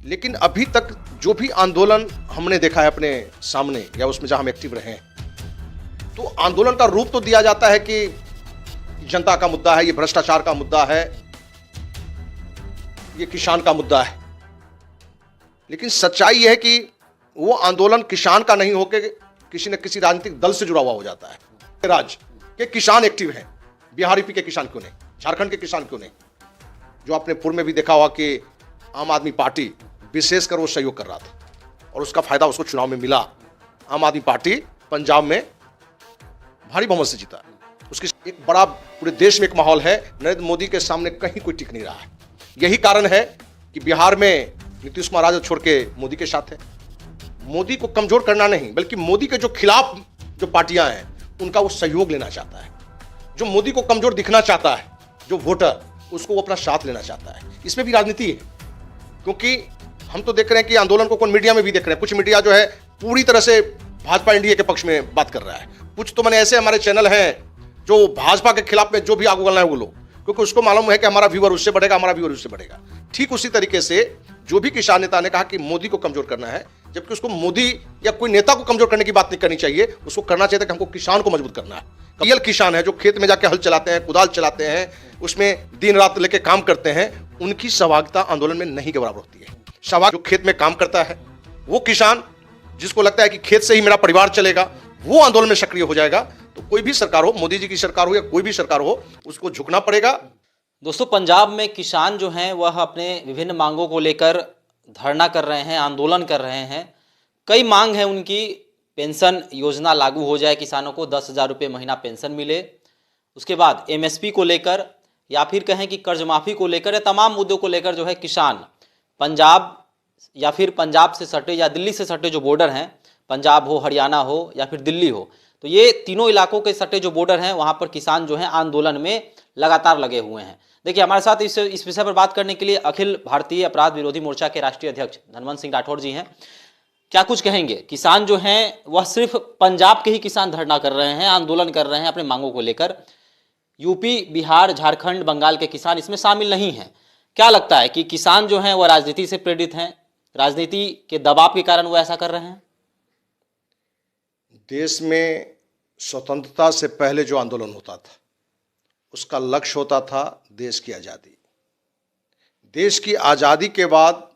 लेकिन अभी तक जो भी आंदोलन हमने देखा है अपने सामने या उसमें जहां हम एक्टिव रहे हैं, तो आंदोलन का रूप तो दिया जाता है कि जनता का मुद्दा है, ये भ्रष्टाचार का मुद्दा है, ये किसान का मुद्दा है। लेकिन सच्चाई यह है कि वो आंदोलन किसान का नहीं होकर किसी न किसी राजनीतिक दल से जुड़ा हुआ हो जाता है। राज्य के किसान एक्टिव हैं, बिहार यूपी के किसान क्यों नहीं, झारखंड के किसान क्यों नहीं? जो आपने पूर्व में भी देखा हुआ कि आम आदमी पार्टी विशेषकर वो सहयोग कर रहा था और उसका फायदा उसको चुनाव में मिला। आम आदमी पार्टी पंजाब में भारी बहुमत से जीता। उसकी एक बड़ा पूरे देश में एक माहौल है, नरेंद्र मोदी के सामने कहीं कोई टिक नहीं रहा है। यही कारण है कि बिहार में नीतीश कुमार राजद छोड़ के मोदी के साथ है। मोदी को कमजोर करना नहीं, बल्कि मोदी के जो खिलाफ जो पार्टियां हैं उनका वो सहयोग लेना चाहता है। जो मोदी को कमजोर दिखना चाहता है, जो वोटर, उसको वो अपना साथ लेना चाहता है। इसमें भी राजनीति है, क्योंकि हम तो देख रहे हैं कि आंदोलन को कौन मीडिया में भी देख रहे हैं। कुछ मीडिया जो है पूरी तरह से भाजपा एनडीए के पक्ष में बात कर रहा है। कुछ तो मैंने ऐसे हमारे चैनल हैं जो भाजपा के खिलाफ में जो भी आगे बोलना है वो लोग, क्योंकि उसको मालूम है कि हमारा व्यूअर उससे बढ़ेगा, हमारा व्यूअर उससे बढ़ेगा। ठीक उसी तरीके से जो भी किसान नेता ने कहा कि मोदी को कमजोर करना है, जबकि उसको मोदी या कोई नेता को कमजोर करने की बात नहीं करनी चाहिए। उसको करना चाहिए कि हमको किसान को मजबूत करना है। रियल किसान है जो खेत में जाके हल चलाते हैं, कुदाल चलाते हैं, उसमें दिन रात लेके काम करते हैं, उनकी सहभागिता आंदोलन में नहीं के बराबर होती है। सहभागी जो खेत में काम करता है, वो किसान जिसको लगता है कि खेत से ही मेरा परिवार चलेगा, वो आंदोलन में सक्रिय हो जाएगा। तो कोई भी सरकार हो, मोदी जी की सरकार हो या कोई भी सरकार हो, उसको झुकना पड़ेगा। दोस्तों, पंजाब में किसान जो हैं वह अपने विभिन्न मांगों को लेकर धरना कर रहे हैं, आंदोलन कर रहे हैं। कई मांग है उनकी। पेंशन योजना लागू हो जाए, किसानों को 10,000 रुपये महीना पेंशन मिले। उसके बाद एमएसपी को लेकर या फिर कहें कि कर्ज माफ़ी को लेकर, या तमाम मुद्दों को लेकर जो है किसान पंजाब या फिर पंजाब से सटे या दिल्ली से सटे जो बॉर्डर हैं, पंजाब हो, हरियाणा हो या फिर दिल्ली हो, तो ये तीनों इलाकों के सटे जो बॉर्डर हैं वहाँ पर किसान जो हैं आंदोलन में लगातार लगे हुए हैं। देखिए, हमारे साथ इस विषय पर बात करने के लिए अखिल भारतीय अपराध विरोधी मोर्चा के राष्ट्रीय अध्यक्ष धनवंत सिंह राठौर जी हैं। क्या कुछ कहेंगे? किसान जो हैं वह सिर्फ पंजाब के ही किसान धरना कर रहे हैं, आंदोलन कर रहे हैं अपने मांगों को लेकर। यूपी, बिहार, झारखंड, बंगाल के किसान इसमें शामिल नहीं हैं। क्या लगता है कि किसान जो हैं वह राजनीति से प्रेरित हैं, राजनीति के दबाव के कारण वो ऐसा कर रहे हैं? देश में स्वतंत्रता से पहले जो आंदोलन होता था उसका लक्ष्य होता था देश की आज़ादी। देश की आज़ादी के बाद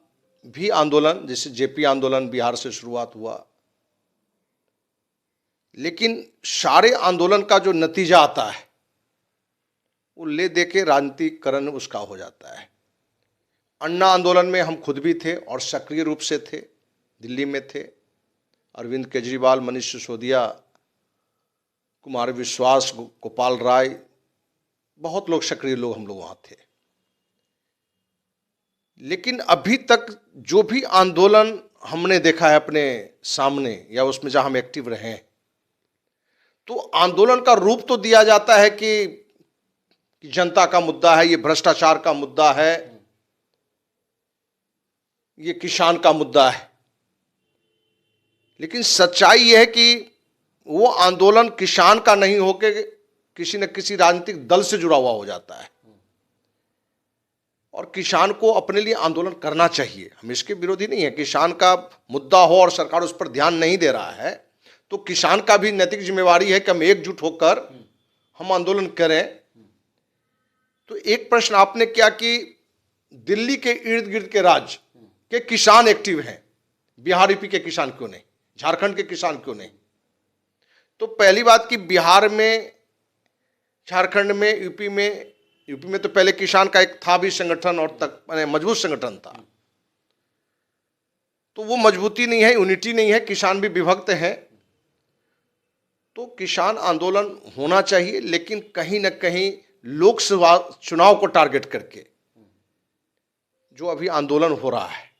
भी आंदोलन, जैसे जेपी आंदोलन बिहार से शुरुआत हुआ, लेकिन सारे आंदोलन का जो नतीजा आता है वो ले दे के राजनीतिकरण उसका हो जाता है। अन्ना आंदोलन में हम खुद भी थे और सक्रिय रूप से थे, दिल्ली में थे। अरविंद केजरीवाल, मनीष सिसोदिया, कुमार विश्वास, गोपाल राय, बहुत लोग सक्रिय लोग हम लोग वहाँ थे। लेकिन अभी तक जो भी आंदोलन हमने देखा है अपने सामने या उसमें जहाँ हम एक्टिव रहे हैं, तो आंदोलन का रूप तो दिया जाता है कि जनता का मुद्दा है, ये भ्रष्टाचार का मुद्दा है, ये किसान का मुद्दा है। लेकिन सच्चाई यह है कि वो आंदोलन किसान का नहीं होकर किसी न किसी राजनीतिक दल से जुड़ा हुआ हो जाता है। और किसान को अपने लिए आंदोलन करना चाहिए, हम इसके विरोधी नहीं है। किसान का मुद्दा हो और सरकार उस पर ध्यान नहीं दे रहा है, तो किसान का भी नैतिक जिम्मेवारी है कि हम एकजुट होकर हम आंदोलन करें। तो एक प्रश्न आपने किया कि दिल्ली के इर्द गिर्द के राज्य के किसान एक्टिव हैं, बिहार यूपी के किसान क्यों नहीं, झारखंड के किसान क्यों नहीं? तो पहली बात कि बिहार में, झारखंड में, यूपी में तो पहले किसान का एक था भी संगठन और तक मजबूत संगठन था। तो वो मजबूती नहीं है, यूनिटी नहीं है, किसान भी विभक्त है। तो किसान आंदोलन होना चाहिए, लेकिन कहीं ना कहीं लोकसभा चुनाव को टारगेट करके जो अभी आंदोलन हो रहा है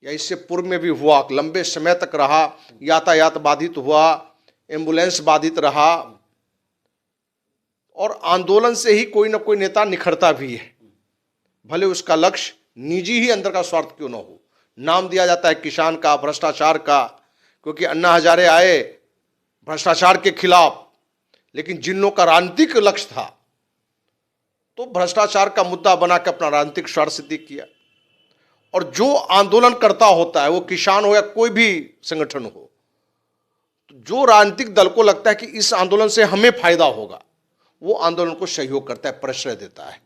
या इससे पूर्व में भी हुआ, लंबे समय तक रहा, यातायात बाधित हुआ, एम्बुलेंस बाधित रहा, और आंदोलन से ही कोई ना कोई नेता निखरता भी है, भले उसका लक्ष्य निजी ही अंदर का स्वार्थ क्यों ना हो। नाम दिया जाता है किसान का, भ्रष्टाचार का, क्योंकि अन्ना हजारे आए भ्रष्टाचार के खिलाफ, लेकिन जिन लोगों का राजनीतिक लक्ष्य था तो भ्रष्टाचार का मुद्दा बना के अपना राजनीतिक स्वार्थ सिद्धि किया। और जो आंदोलन करता होता है, वो किसान हो या कोई भी संगठन हो, तो जो राजनीतिक दल को लगता है कि इस आंदोलन से हमें फायदा होगा, वो आंदोलन को सहयोग करता है, प्रश्रय देता है।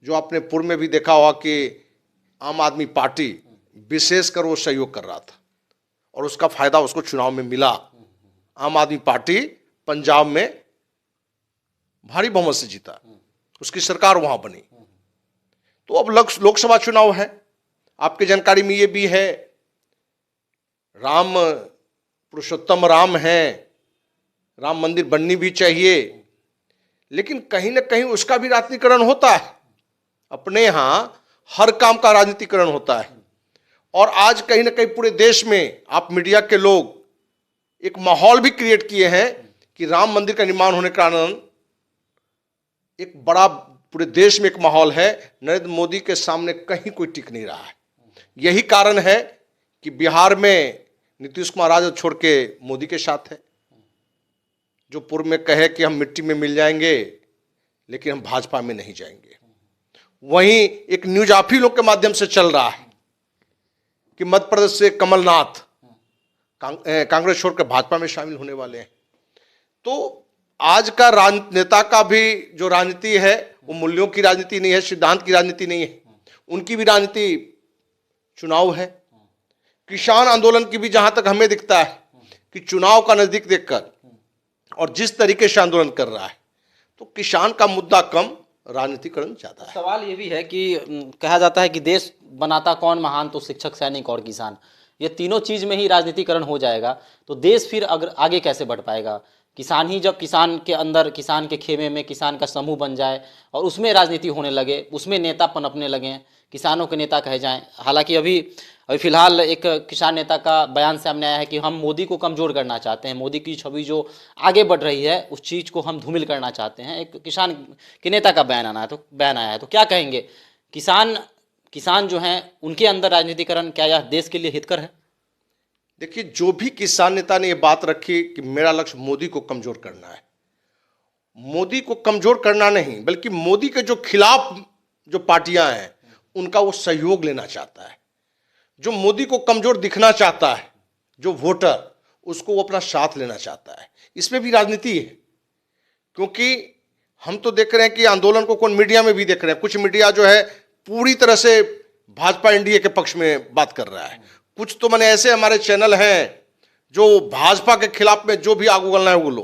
जो आपने पूर्व में भी देखा होगा कि आम आदमी पार्टी विशेषकर वो सहयोग कर रहा था और उसका फायदा उसको चुनाव में मिला। आम आदमी पार्टी पंजाब में भारी बहुमत से जीता, उसकी सरकार वहां बनी। तो अब लोकसभा चुनाव है, आपकी जानकारी में ये भी है, राम पुरुषोत्तम राम है, राम मंदिर बननी भी चाहिए, लेकिन कहीं ना कहीं उसका भी राजनीतिकरण होता है। अपने यहां हर काम का राजनीतिकरण होता है और आज कहीं ना कहीं पूरे देश में आप मीडिया के लोग एक माहौल भी क्रिएट किए हैं कि राम मंदिर का निर्माण होने के कारण एक बड़ा पूरे देश में एक माहौल है, नरेंद्र मोदी के सामने कहीं कोई टिक नहीं रहा है। यही कारण है कि बिहार में नीतीश कुमार राजद छोड़ के मोदी के साथ है, जो पूर्व में कहे कि हम मिट्टी में मिल जाएंगे लेकिन हम भाजपा में नहीं जाएंगे। वहीं एक न्यूज आप ही लोग के माध्यम से चल रहा है कि मध्य प्रदेश से कमलनाथ कांग्रेस छोड़कर भाजपा में शामिल होने वाले हैं। तो आज का नेता का भी जो राजनीति है वो मूल्यों की राजनीति नहीं है, सिद्धांत की राजनीति नहीं है, उनकी भी राजनीति चुनाव है। किसान आंदोलन की भी जहां तक हमें दिखता है कि चुनाव का नजदीक देखकर और जिस तरीके से आंदोलन कर रहा है, तो किसान का मुद्दा कम, राजनीतिकरण ज्यादा है। सवाल ये भी है कि कहा जाता है कि देश बनाता कौन महान, तो शिक्षक, सैनिक और किसान, ये तीनों चीज में ही राजनीतिकरण हो जाएगा तो देश फिर अगर आगे कैसे बढ़ पाएगा। किसान ही जब किसान के अंदर, किसान के खेमे में किसान का समूह बन जाए और उसमें राजनीति होने लगे, उसमें नेता पनपने लगे, किसानों के नेता कहे जाएं। हालांकि अभी फिलहाल एक किसान नेता का बयान सामने आया है कि हम मोदी को कमज़ोर करना चाहते हैं, मोदी की छवि जो आगे बढ़ रही है उस चीज़ को हम धूमिल करना चाहते हैं। एक किसान के नेता का बयान आया है, तो क्या कहेंगे, किसान जो हैं उनके अंदर राजनीतिकरण क्या यह देश के लिए हितकर है? देखिए, जो भी किसान नेता ने ये बात रखी कि मेरा लक्ष्य मोदी को कमजोर करना है, मोदी को कमजोर करना नहीं बल्कि मोदी के जो खिलाफ जो पार्टियां हैं उनका वो सहयोग लेना चाहता है। जो मोदी को कमजोर दिखना चाहता है, जो वोटर, उसको वो अपना साथ लेना चाहता है। इसमें भी राजनीति है, क्योंकि हम तो देख रहे हैं कि आंदोलन को कौन मीडिया में भी देख रहे हैं, कुछ मीडिया जो है पूरी तरह से भाजपा एनडीए के पक्ष में बात कर रहा है, कुछ तो मैंने ऐसे हमारे चैनल हैं जो भाजपा के खिलाफ में जो भी आग उगलना है वो लो,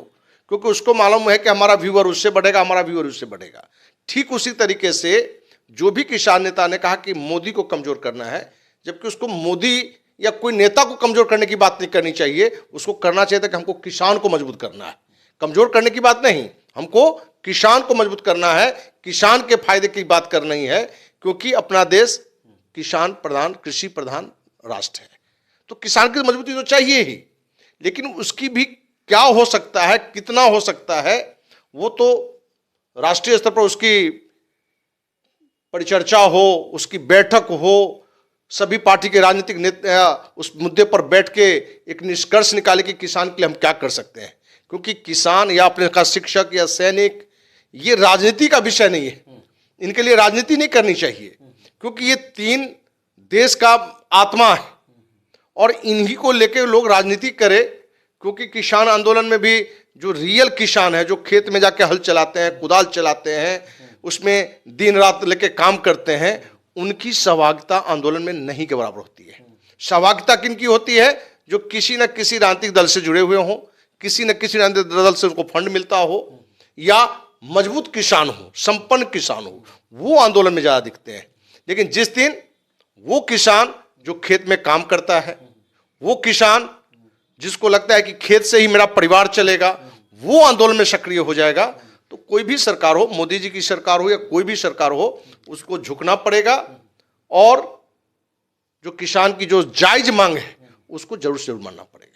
क्योंकि उसको मालूम है कि हमारा व्यूअर उससे बढ़ेगा, हमारा व्यूअर उससे बढ़ेगा। ठीक उसी तरीके से जो भी किसान नेता ने कहा कि मोदी को कमजोर करना है, जबकि उसको मोदी या कोई नेता को कमजोर करने की बात नहीं करनी चाहिए, उसको करना चाहिए था कि हमको किसान को मजबूत करना है। कमजोर करने की बात नहीं, हमको किसान को मजबूत करना है, किसान के फायदे की बात करनी है, क्योंकि अपना देश किसान प्रधान, कृषि प्रधान राष्ट्र है। तो किसान की मजबूती तो चाहिए ही, लेकिन उसकी भी क्या हो सकता है, कितना हो सकता है, वो तो राष्ट्रीय स्तर पर उसकी परिचर्चा हो, उसकी बैठक हो, सभी पार्टी के राजनीतिक नेता उस मुद्दे पर बैठ के एक निष्कर्ष निकाले कि किसान के लिए हम क्या कर सकते हैं। क्योंकि किसान या अपने का शिक्षक या सैनिक, ये राजनीति का विषय नहीं है, इनके लिए राजनीति नहीं करनी चाहिए, क्योंकि ये तीन देश का आत्मा है और इन्हीं को लेकर लोग राजनीति करें। क्योंकि किसान आंदोलन में भी जो रियल किसान है, जो खेत में जाके हल चलाते हैं, कुदाल चलाते हैं, उसमें दिन रात लेके काम करते हैं, उनकी सहभागिता आंदोलन में नहीं के बराबर होती है। सहभागिता किनकी होती है? जो किसी न किसी राजनीतिक दल से जुड़े हुए हों, किसी न किसी राजनीतिक दल से उनको फंड मिलता हो, या मजबूत किसान हो, संपन्न किसान हो, वो आंदोलन में ज्यादा दिखते हैं। लेकिन जिस दिन वो किसान जो खेत में काम करता है, वो किसान जिसको लगता है कि खेत से ही मेरा परिवार चलेगा, वो आंदोलन में सक्रिय हो जाएगा, तो कोई भी सरकार हो, मोदी जी की सरकार हो या कोई भी सरकार हो, उसको झुकना पड़ेगा और जो किसान की जो जायज मांग है उसको जरूर से जरूर मानना पड़ेगा।